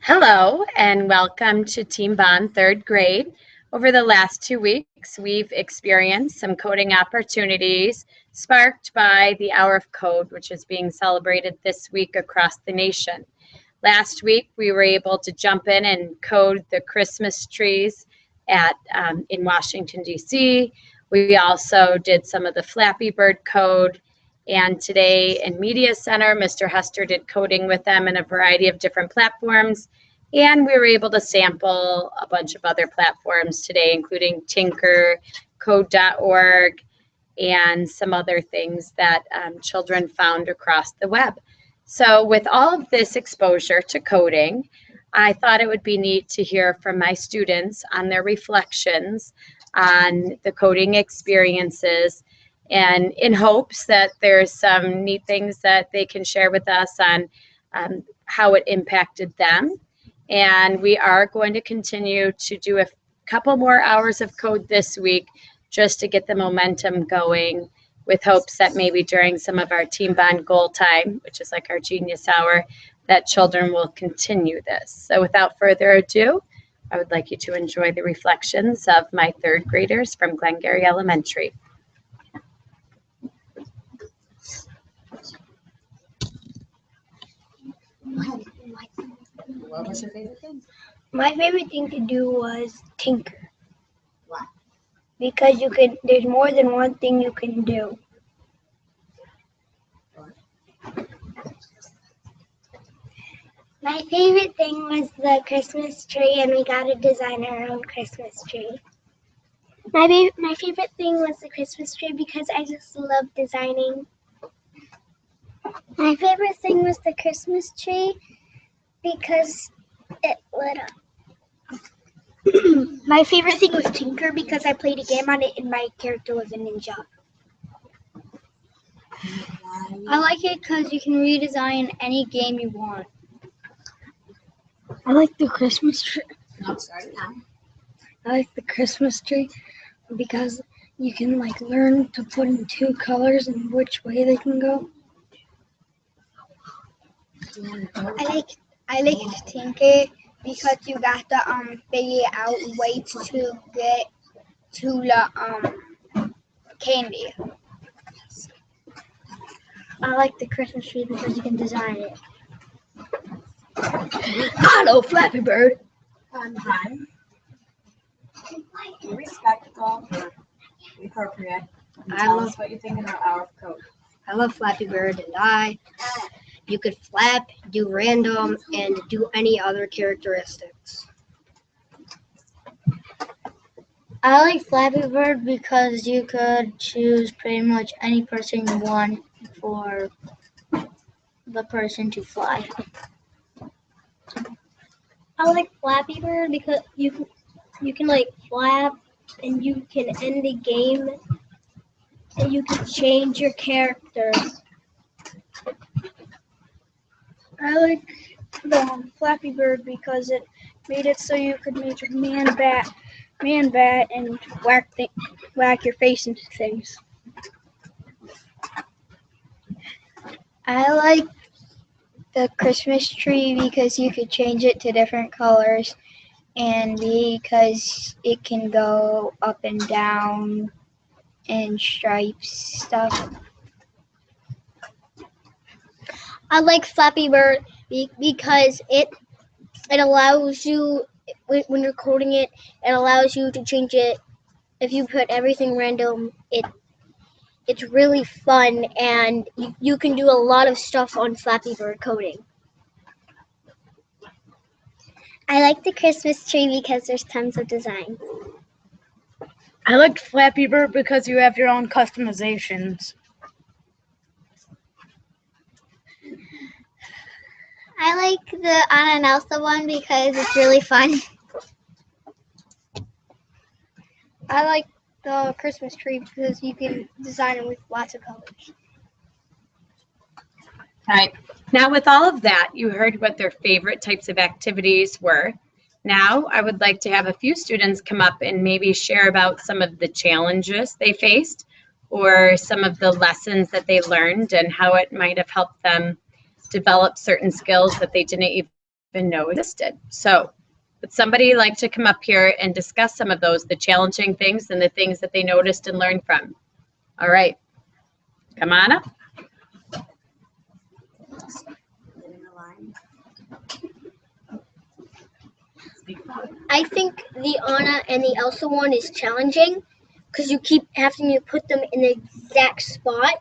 Hello and welcome to Team Bond third grade. Over the last 2 weeks, we've experienced some coding opportunities sparked by the Hour of Code, which is being celebrated this week across the nation. Last week, we were able to jump in and code the Christmas trees in Washington, D.C. We also did some of the Flappy Bird code. And today in Media Center, Mr. Hester did coding with them in a variety of different platforms. And we were able to sample a bunch of other platforms today, including Tinker, Code.org, and some other things that children found across the web. So with all of this exposure to coding, I thought it would be neat to hear from my students on their reflections on the coding experiences, and in hopes that there's some neat things that they can share with us on how it impacted them. And we are going to continue to do a couple more hours of code this week just to get the momentum going, with hopes that maybe during some of our Team Bond goal time, which is like our genius hour, that children will continue this. So without further ado, I would like you to enjoy the reflections of my third graders from Glengary Elementary. What was your favorite thing? My favorite thing to do was tinker. Why? Because there's more than one thing you can do. My favorite thing was the Christmas tree, and we got to design our own Christmas tree. My favorite thing was the Christmas tree because I just love designing. My favorite thing was the Christmas tree because it lit up. My favorite thing was Tinker because I played a game on it and my character was a ninja. I like it because you can redesign any game you want. I like the Christmas tree. No, sorry, now. I like the Christmas tree because you can learn to put in two colors and which way they can go. I like Tinker because you got to figure out ways to get to the candy. I like the Christmas tree because you can design it. Hello, Flappy Bird. Hi. Be respectful, be appropriate, and tell us what you think about Hour of Code. I love Flappy Bird, and you could flap, do random, and do any other characteristics. I like Flappy Bird because you could choose pretty much any person you want for the person to fly. I like Flappy Bird because you can flap and you can end the game and you can change your character. I like the Flappy Bird because it made it so you could make a man bat and whack your face into things. I like the Christmas tree because you could change it to different colors and because it can go up and down and stripes stuff. I like Flappy Bird because it allows you, when you're coding it, it allows you to change it. If you put everything random, it's really fun, and you can do a lot of stuff on Flappy Bird coding. I like the Christmas tree because there's tons of designs. I liked Flappy Bird because you have your own customizations. I like the Anna and Elsa one because it's really fun. I like the Christmas tree because you can design it with lots of colors. All right. Now, with all of that, you heard what their favorite types of activities were. Now, I would like to have a few students come up and maybe share about some of the challenges they faced or some of the lessons that they learned and how it might have helped them develop certain skills that they didn't even even know existed. So would somebody like to come up here and discuss some of those, the challenging things and the things that they noticed and learned from? All right, come on up. I think the Anna and the Elsa one is challenging because you keep having to put them in the exact spot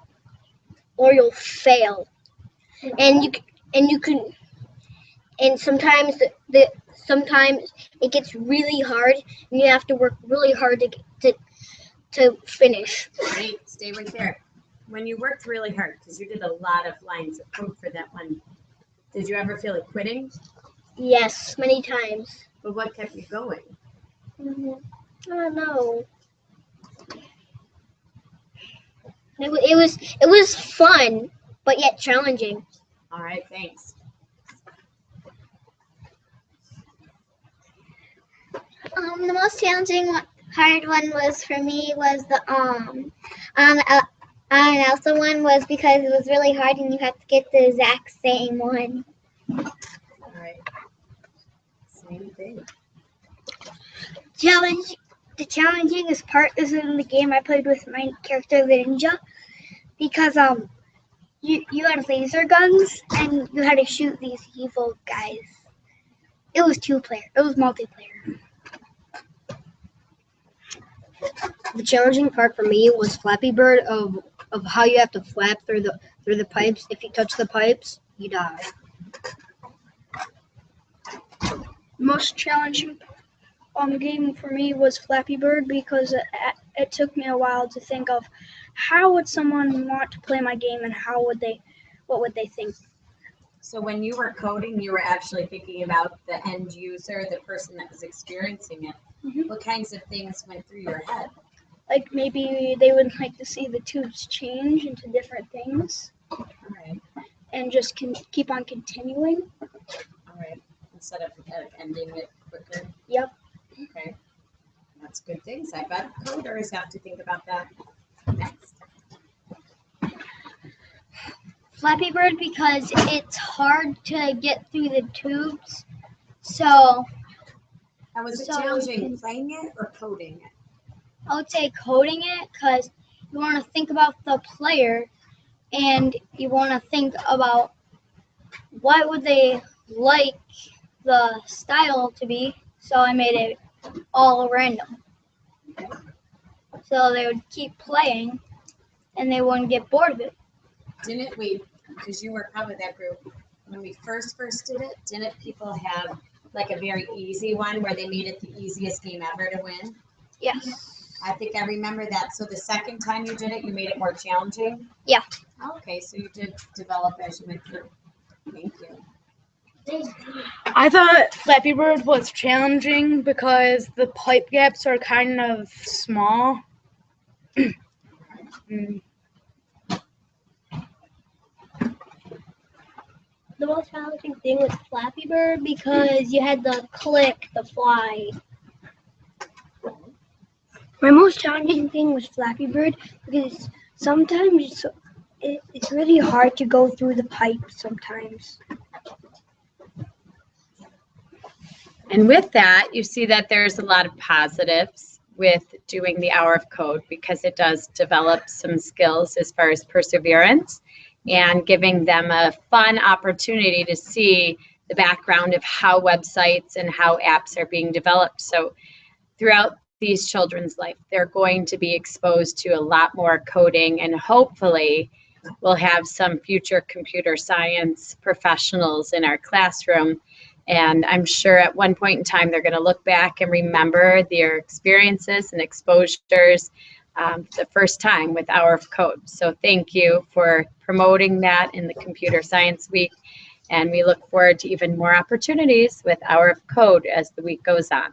or you'll fail. And you can and sometimes sometimes it gets really hard and you have to work really hard to finish. Great, stay right there. When you worked really hard, because you did a lot of lines of code for that one, did you ever feel like quitting? Yes, many times. But what kept you going? I don't know. It was fun, but yet challenging. All right, thanks. The most challenging hard one was for me was the and Elsa one was because it was really hard and you had to get the exact same one. All right. Same thing. The challenging part is in the game I played with my character the ninja, because you had laser guns and you had to shoot these evil guys. It was 2-player. It was multiplayer. The challenging part for me was Flappy Bird of how you have to flap through the pipes. If you touch the pipes, you die. Most challenging game for me was Flappy Bird because it took me a while to think of how would someone want to play my game and what would they think. So when you were coding, you were actually thinking about the end user, the person that was experiencing it. Mhm. What kinds of things went through your head? Like maybe they would like to see the tubes change into different things All right, and just keep on continuing. all right. Instead of ending it quicker. Yep. Okay, that's good things. I bet coders have to think about that. Next. Flappy Bird because it's hard to get through the tubes. So Now, was it So challenging playing it or coding it? I would say coding it because you want to think about the player and you want to think about what would they like the style to be. So I made it all random. So they would keep playing and they wouldn't get bored of it. Didn't we, because you were part of that group, when we first did it, didn't people have like a very easy one where they made it the easiest game ever to win? Yes. I think I remember that. So the second time you did it, you made it more challenging? Yeah. Okay, so you did develop as you went through. Thank you. I thought Flappy Bird was challenging because the pipe gaps are kind of small. The most challenging thing was Flappy Bird because you had to click the fly. My most challenging thing was Flappy Bird because sometimes it's really hard to go through the pipe sometimes. And with that, you see that there's a lot of positives with doing the hour of code because it does develop some skills as far as perseverance and giving them a fun opportunity to see the background of how websites and how apps are being developed. So throughout these children's life, they're going to be exposed to a lot more coding, and hopefully we'll have some future computer science professionals in our classroom. And I'm sure at one point in time, they're going to look back and remember their experiences and exposures the first time with Hour of Code. So thank you for promoting that in the Computer Science Week. And we look forward to even more opportunities with Hour of Code as the week goes on.